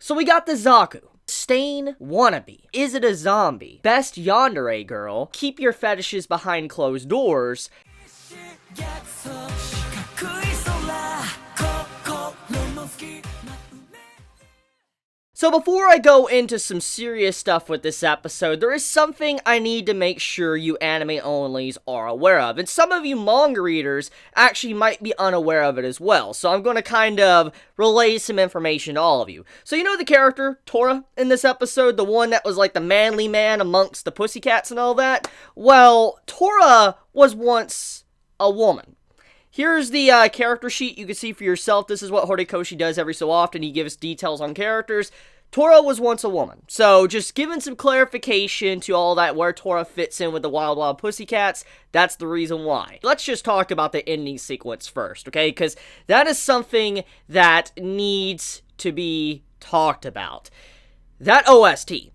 So we got the Zaku. Stain wannabe. Is it a zombie? Best yandere girl. Keep your fetishes behind closed doors. So before I go into some serious stuff with this episode, there is something I need to make sure you anime-onlys are aware of. And some of you manga readers actually might be unaware of it as well. So I'm going to kind of relay some information to all of you. So you know the character, Tora, in this episode? The one that was like the manly man amongst the pussycats and all that? Well, Tora was once a woman. Here's the character sheet you can see for yourself. This is what Horikoshi does every so often. He gives details on characters. Tora was once a woman. So just giving some clarification to all that, where Tora fits in with the Wild Wild Pussycats, that's the reason why. Let's just talk about the ending sequence first, okay? Because that is something that needs to be talked about. That OST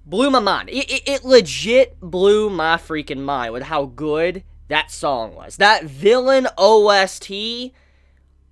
blew my mind. It legit blew my freaking mind with how good that song was. That villain OST,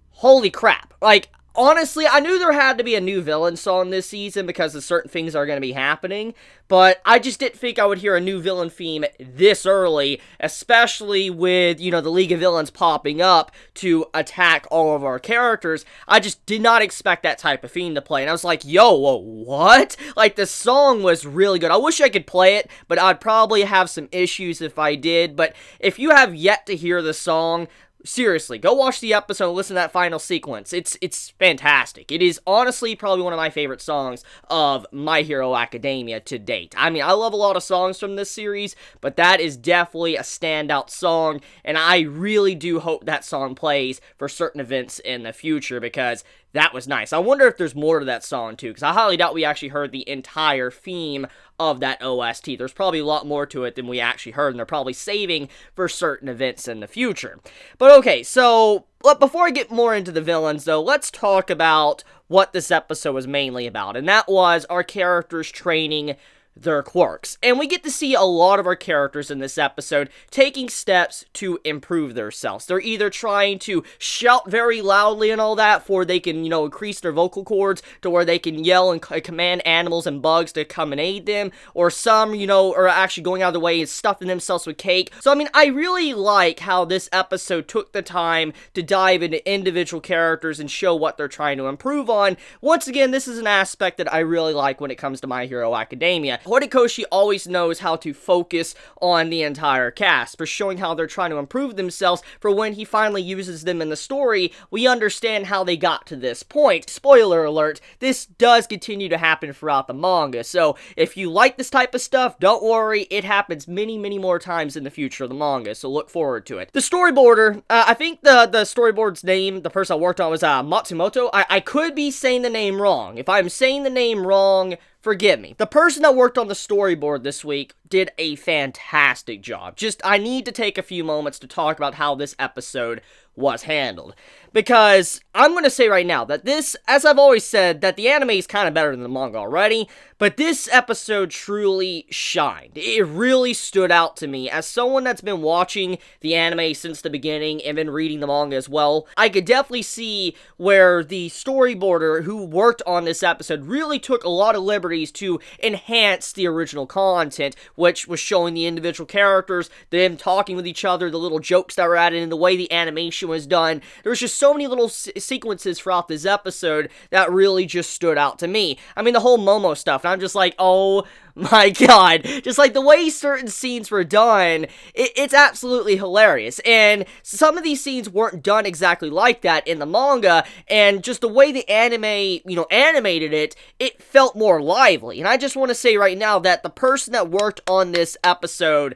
holy crap. Like, honestly, I knew there had to be a new villain song this season because of certain things that are going to be happening, but I just didn't think I would hear a new villain theme this early, especially with, you know, the League of Villains popping up to attack all of our characters. I just did not expect that type of theme to play, and I was like, yo, what? Like, the song was really good. I wish I could play it, but I'd probably have some issues if I did, but if you have yet to hear the song, seriously, go watch the episode and listen to that final sequence. It's fantastic. It is honestly probably one of my favorite songs of My Hero Academia to date. I mean, I love a lot of songs from this series, but that is definitely a standout song, and I really do hope that song plays for certain events in the future, because that was nice. I wonder if there's more to that song, too, because I highly doubt we actually heard the entire theme of that OST. There's probably a lot more to it than we actually heard, and they're probably saving for certain events in the future. But okay, so before I get more into the villains, though, let's talk about what this episode was mainly about, and that was our characters training their quirks. And we get to see a lot of our characters in this episode taking steps to improve themselves. They're either trying to shout very loudly and all that, for they can, you know, increase their vocal cords to where they can yell and command animals and bugs to come and aid them, or some, you know, are actually going out of the way and stuffing themselves with cake. So, I mean, I really like how this episode took the time to dive into individual characters and show what they're trying to improve on. Once again, this is an aspect that I really like when it comes to My Hero Academia. Horikoshi always knows how to focus on the entire cast, for showing how they're trying to improve themselves, for when he finally uses them in the story, we understand how they got to this point. Spoiler alert, this does continue to happen throughout the manga, so if you like this type of stuff, don't worry, it happens many, many more times in the future of the manga, so look forward to it. The storyboarder, I think the storyboard's name, the person I worked on, was Matsumoto. I could be saying the name wrong. If I'm saying the name wrong, forgive me. The person that worked on the storyboard this week did a fantastic job. I need to take a few moments to talk about how this episode was handled. Because I'm going to say right now that this, as I've always said, that the anime is kind of better than the manga already, but this episode truly shined. It really stood out to me. As someone that's been watching the anime since the beginning and been reading the manga as well, I could definitely see where the storyboarder who worked on this episode really took a lot of liberties to enhance the original content, which was showing the individual characters, them talking with each other, the little jokes that were added in, the way the animation was done. There was just so many little sequences throughout this episode that really just stood out to me. I mean, the whole Momo stuff, and I'm just like, oh my god, just like the way certain scenes were done, it's absolutely hilarious. And some of these scenes weren't done exactly like that in the manga, and just the way the anime, you know, animated it, it felt more lively. And I just want to say right now that the person that worked on this episode,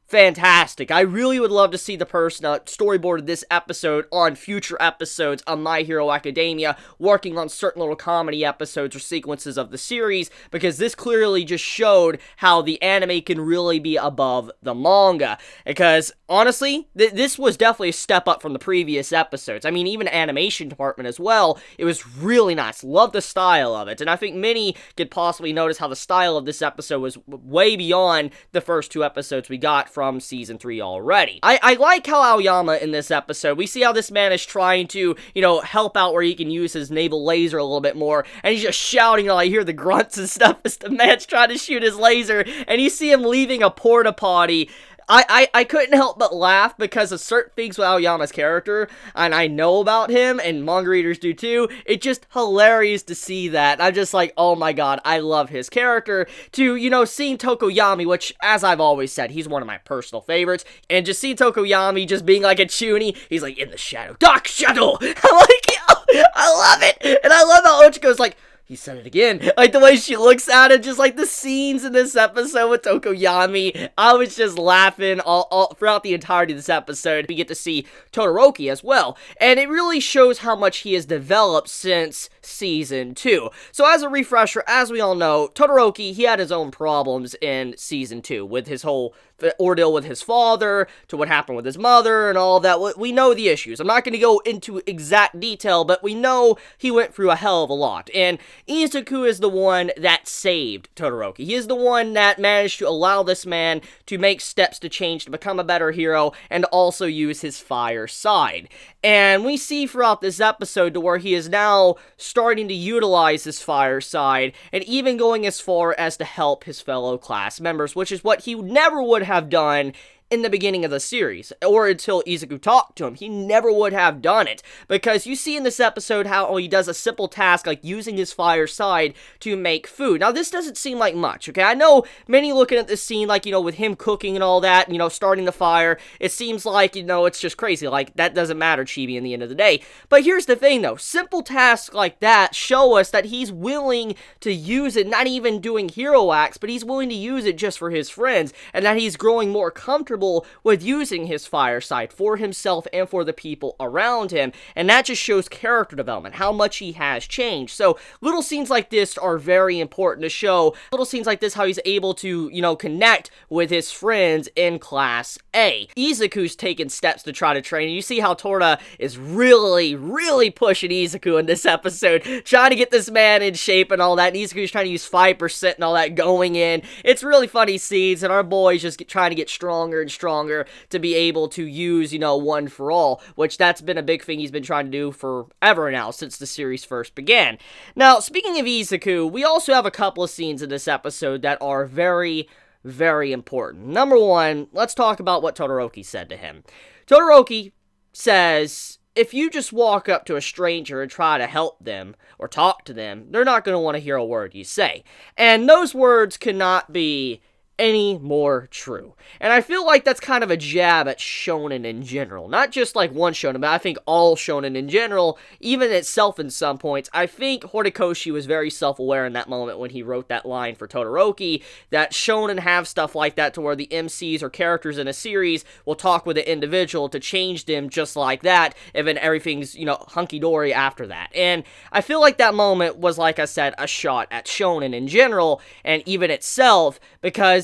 fantastic. I really would love to see the person that storyboarded this episode on future episodes of My Hero Academia, working on certain little comedy episodes or sequences of the series, because this clearly just showed how the anime can really be above the manga. Because, honestly, this was definitely a step up from the previous episodes. I mean, even animation department as well, it was really nice. Love the style of it. And I think many could possibly notice how the style of this episode was way beyond the first two episodes we got from from Season 3 already. I like how Aoyama in this episode, we see how this man is trying to, help out where he can use his naval laser a little bit more, and he's just shouting, I hear the grunts and stuff as the man's trying to shoot his laser, and you see him leaving a porta potty. I couldn't help but laugh because of certain things with Aoyama's character, and I know about him, and manga readers do too. It's just hilarious to see that. I'm just like, oh my god, I love his character. To, seeing Tokoyami, which, as I've always said, he's one of my personal favorites, and just seeing Tokoyami just being like a chuny, he's like, in the shadow, dark shadow! I'm like, yo, I love it! And I love how Ochiko's like, he said it again. Like, the way she looks at him, just like the scenes in this episode with Tokoyami. I was just laughing all throughout the entirety of this episode. We get to see Todoroki as well. And it really shows how much he has developed since Season 2. So as a refresher, as we all know, Todoroki, he had his own problems in Season 2 with his whole ordeal with his father, to what happened with his mother, and all that. We know the issues. I'm not going to go into exact detail, but we know he went through a hell of a lot. And Izuku is the one that saved Todoroki. He is the one that managed to allow this man to make steps to change, to become a better hero, and also use his fire side. And we see throughout this episode to where he is now starting to utilize his fire side, and even going as far as to help his fellow class members, which is what he never would have done in the beginning of the series, or until Izuku talked to him. He never would have done it, because you see in this episode how he does a simple task like using his fire side to make food. Now, this doesn't seem like much, okay? I know many looking at this scene, like, with him cooking and all that, starting the fire, it seems like, it's just crazy. Like, that doesn't matter, Chibi, in the end of the day. But here's the thing, though. Simple tasks like that show us that he's willing to use it, not even doing hero acts, but he's willing to use it just for his friends, and that he's growing more comfortable with using his fire side for himself and for the people around him, and that just shows character development, how much he has changed. So little scenes like this are very important to show. Little scenes like this, how he's able to, connect with his friends in Class A. Izuku's taken steps to try to train, and you see how Tora is really pushing Izuku in this episode, trying to get this man in shape and all that, and Izuku's trying to use 5% and all that going in. It's really funny scenes, and our boy's just trying to get stronger and stronger to be able to use, one for all, which that's been a big thing he's been trying to do forever now, since the series first began. Now, speaking of Izuku, we also have a couple of scenes in this episode that are very important. Number one, let's talk about what Todoroki said to him. Todoroki says, if you just walk up to a stranger and try to help them or talk to them, they're not going to want to hear a word you say. And those words cannot be any more true. And I feel like that's kind of a jab at shonen in general. Not just like one shonen, but I think all shonen in general, even itself in some points. I think Horikoshi was very self-aware in that moment when he wrote that line for Todoroki, that shonen have stuff like that to where the MCs or characters in a series will talk with an individual to change them just like that, and then everything's, hunky-dory after that. And I feel like that moment was, like I said, a shot at shonen in general, and even itself, because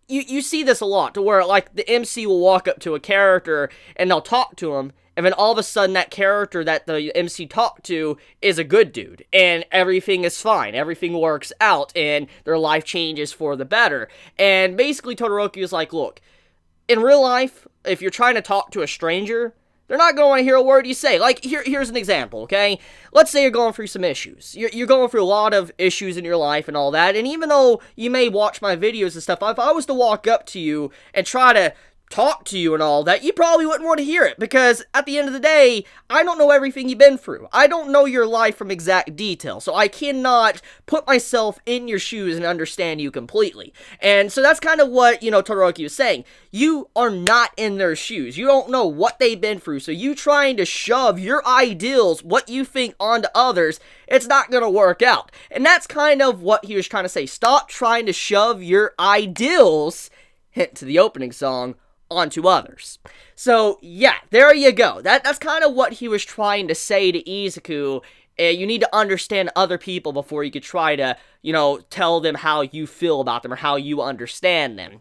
you see this a lot, to where, like, the MC will walk up to a character, and they'll talk to him, and then all of a sudden, that character that the MC talked to is a good dude, and everything is fine, everything works out, and their life changes for the better. And basically, Todoroki is like, look, in real life, if you're trying to talk to a stranger, they're not going to want to hear a word you say. Like, here's an example, okay? Let's say you're going through some issues. You're going through a lot of issues in your life and all that, and even though you may watch my videos and stuff, if I was to walk up to you and try to talk to you and all that, you probably wouldn't want to hear it, because at the end of the day, I don't know everything you've been through. I don't know your life from exact detail, so I cannot put myself in your shoes and understand you completely. And so that's kind of what, Todoroki was saying. You are not in their shoes. You don't know what they've been through, so you trying to shove your ideals, what you think, onto others, it's not going to work out. And that's kind of what he was trying to say. Stop trying to shove your ideals, hint to the opening song, onto others. So, yeah, there you go. That's kind of what he was trying to say to Izuku. You need to understand other people before you could try to, tell them how you feel about them or how you understand them.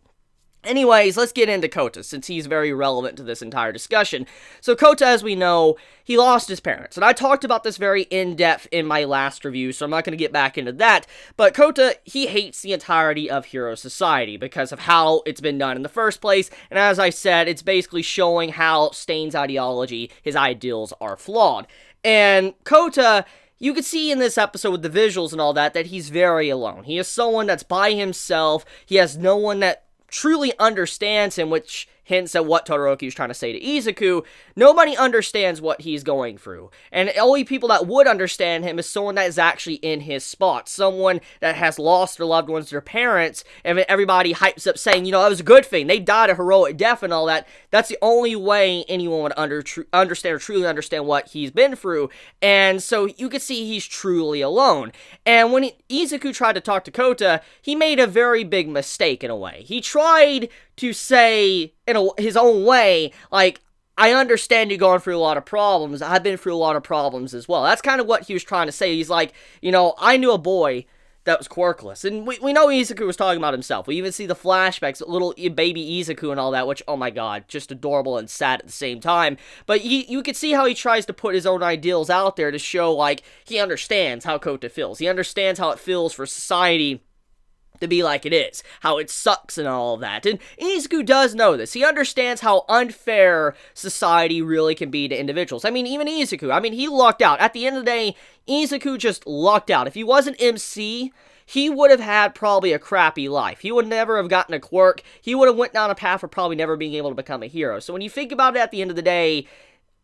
Anyways, let's get into Kota, since he's very relevant to this entire discussion. So Kota, as we know, he lost his parents, and I talked about this very in-depth in my last review, so I'm not going to get back into that, but Kota, he hates the entirety of Hero Society because of how it's been done in the first place, and as I said, it's basically showing how Stain's ideology, his ideals, are flawed. And Kota, you can see in this episode with the visuals and all that he's very alone. He is someone that's by himself, he has no one that truly understands him, which hints at what Todoroki is trying to say to Izuku. Nobody understands what he's going through, and the only people that would understand him is someone that is actually in his spot, someone that has lost their loved ones, their parents, and everybody hypes up saying, you know, that was a good thing, they died a heroic death and all that. That's the only way anyone would understand or truly understand what he's been through, and so you can see he's truly alone. And when Izuku tried to talk to Kota, he made a very big mistake in a way. He tried to say, in his own way, like, I understand you going through a lot of problems, I've been through a lot of problems as well. That's kind of what he was trying to say. He's like, you know, I knew a boy that was quirkless, and we know Izuku was talking about himself. We even see the flashbacks, little baby Izuku and all that, which, oh my god, just adorable and sad at the same time. But you can see how he tries to put his own ideals out there to show, like, he understands how Kota feels. He understands how it feels for society to be like it is, how it sucks and all of that. And Izuku does know this. He understands how unfair society really can be to individuals. I mean, even Izuku, I mean, he lucked out. At the end of the day, Izuku just lucked out. If he wasn't MC, he would have had probably a crappy life. He would never have gotten a quirk. He would have went down a path of probably never being able to become a hero. So when you think about it, at the end of the day,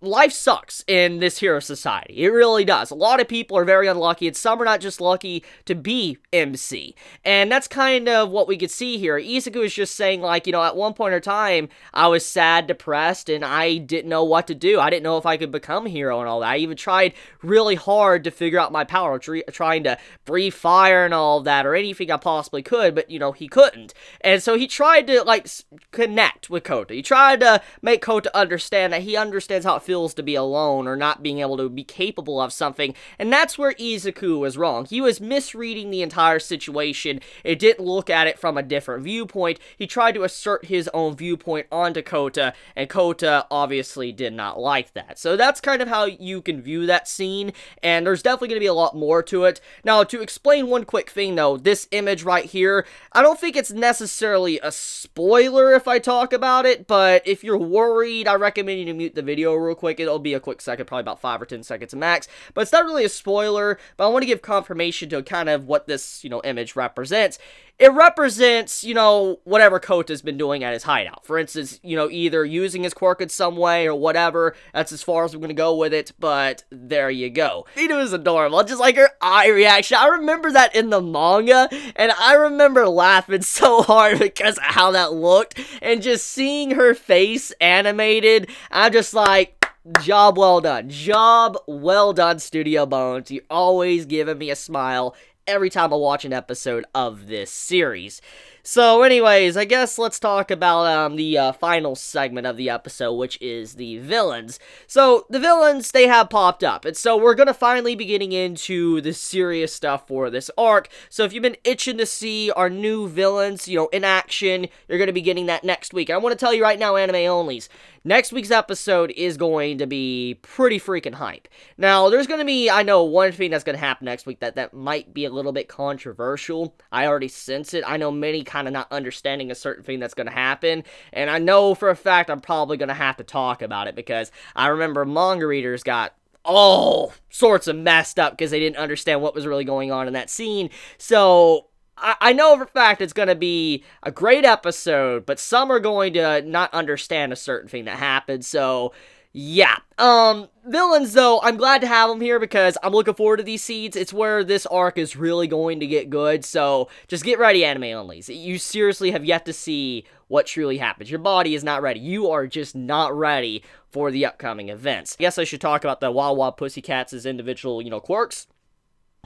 life sucks in this hero society. It really does. A lot of people are very unlucky, and some are not just lucky to be MC. And that's kind of what we could see here. Izuku is just saying, like, you know, at one point in time, I was sad, depressed, and I didn't know what to do. I didn't know if I could become a hero and all that. I even tried really hard to figure out my power, trying to breathe fire and all that, or anything I possibly could, but, you know, he couldn't. And so he tried to, like, connect with Kota. He tried to make Kota understand that he understands how it feels to be alone or not being able to be capable of something, and that's where Izuku was wrong. He was misreading the entire situation. It didn't look at it from a different viewpoint. He tried to assert his own viewpoint onto Kota, and Kota obviously did not like that. So that's kind of how you can view that scene, and there's definitely going to be a lot more to it. Now, to explain one quick thing though, this image right here, I don't think it's necessarily a spoiler if I talk about it, but if you're worried, I recommend you to mute the video real quick. It'll be a quick second, probably about 5 or 10 seconds max, but it's not really a spoiler, but I want to give confirmation to kind of what this, you know, image represents. It represents, you know, whatever Kota's been doing at his hideout. For instance, you know, either using his quirk in some way or whatever. That's as far as we're going to go with it, but there you go. It was adorable. Just like her eye reaction. I remember that in the manga, and I remember laughing so hard because of how that looked, and just seeing her face animated, I'm just like, job well done. Job well done, Studio Bones. You're always giving me a smile every time I watch an episode of this series. So anyways, I guess let's talk about the final segment of the episode, which is the villains. So the villains, they have popped up, and so we're going to finally be getting into the serious stuff for this arc. So if you've been itching to see our new villains, you know, in action, you're going to be getting that next week. And I want to tell you right now, anime onlys, next week's episode is going to be pretty freaking hype. Now, there's going to be, I know, one thing that's going to happen next week that might be a little bit controversial. I already sense it. I know many kind of not understanding a certain thing that's going to happen, and I know for a fact I'm probably going to have to talk about it, because I remember manga readers got all sorts of messed up because they didn't understand what was really going on in that scene. So I know for a fact it's going to be a great episode, but some are going to not understand a certain thing that happened, so yeah. Villains, though, I'm glad to have them here because I'm looking forward to these seeds. It's where this arc is really going to get good, so just get ready, anime onlys. You seriously have yet to see what truly happens. Your body is not ready. You are just not ready for the upcoming events. I guess I should talk about the Wild Wild Pussycats' individual, you know, quirks.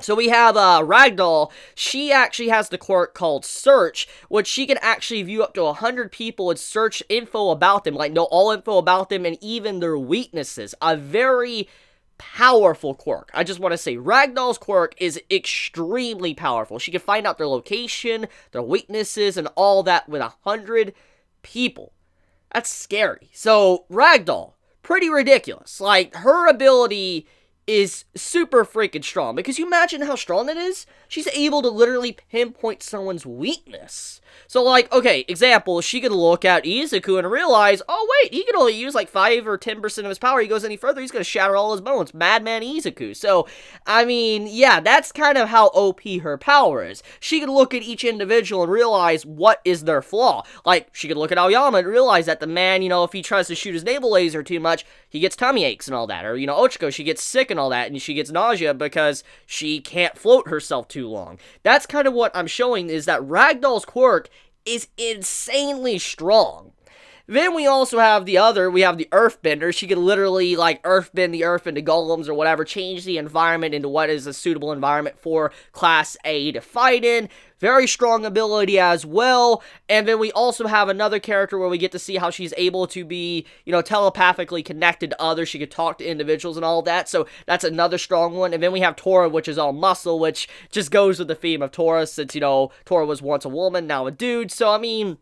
So we have Ragdoll. She actually has the quirk called Search, which she can actually view up to 100 people and search info about them, like know all info about them and even their weaknesses. A very powerful quirk. I just want to say, Ragdoll's quirk is extremely powerful. She can find out their location, their weaknesses, and all that with 100 people. That's scary. So, Ragdoll, pretty ridiculous. Like, her ability is super freaking strong, because you imagine how strong it is? She's able to literally pinpoint someone's weakness. So, like, okay, example, she could look at Izuku and realize, oh wait, he can only use like 5 or 10% of his power. He goes any further, he's gonna shatter all his bones. Madman Izuku. So, I mean, yeah, that's kind of how OP her power is. She could look at each individual and realize what is their flaw. Like, she could look at Aoyama and realize that the man, if he tries to shoot his navel laser too much, he gets tummy aches and all that. Or, Ochiko, she gets sick and all that, and she gets nausea because she can't float herself too long. That's kind of what I'm showing, is that Ragdoll's quirk is insanely strong. Then we also have the Earthbender. She could literally, like, earthbend the earth into golems or whatever, change the environment into what is a suitable environment for Class A to fight in. Very strong ability as well. And then we also have another character where we get to see how she's able to be, telepathically connected to others. She could talk to individuals and all of that. So that's another strong one. And then we have Tora, which is all muscle, which just goes with the theme of Tora, since, Tora was once a woman, now a dude. So, I mean,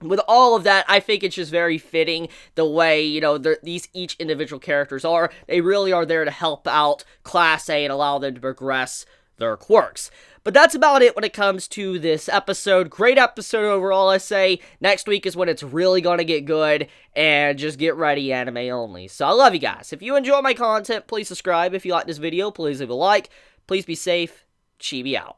with all of that, I think it's just very fitting the way, each individual characters are. They really are there to help out Class A and allow them to progress their quirks. But that's about it when it comes to this episode. Great episode overall, I say. Next week is when it's really gonna get good, and just get ready, anime only. So I love you guys. If you enjoy my content, please subscribe. If you like this video, please leave a like. Please be safe. Chibi out.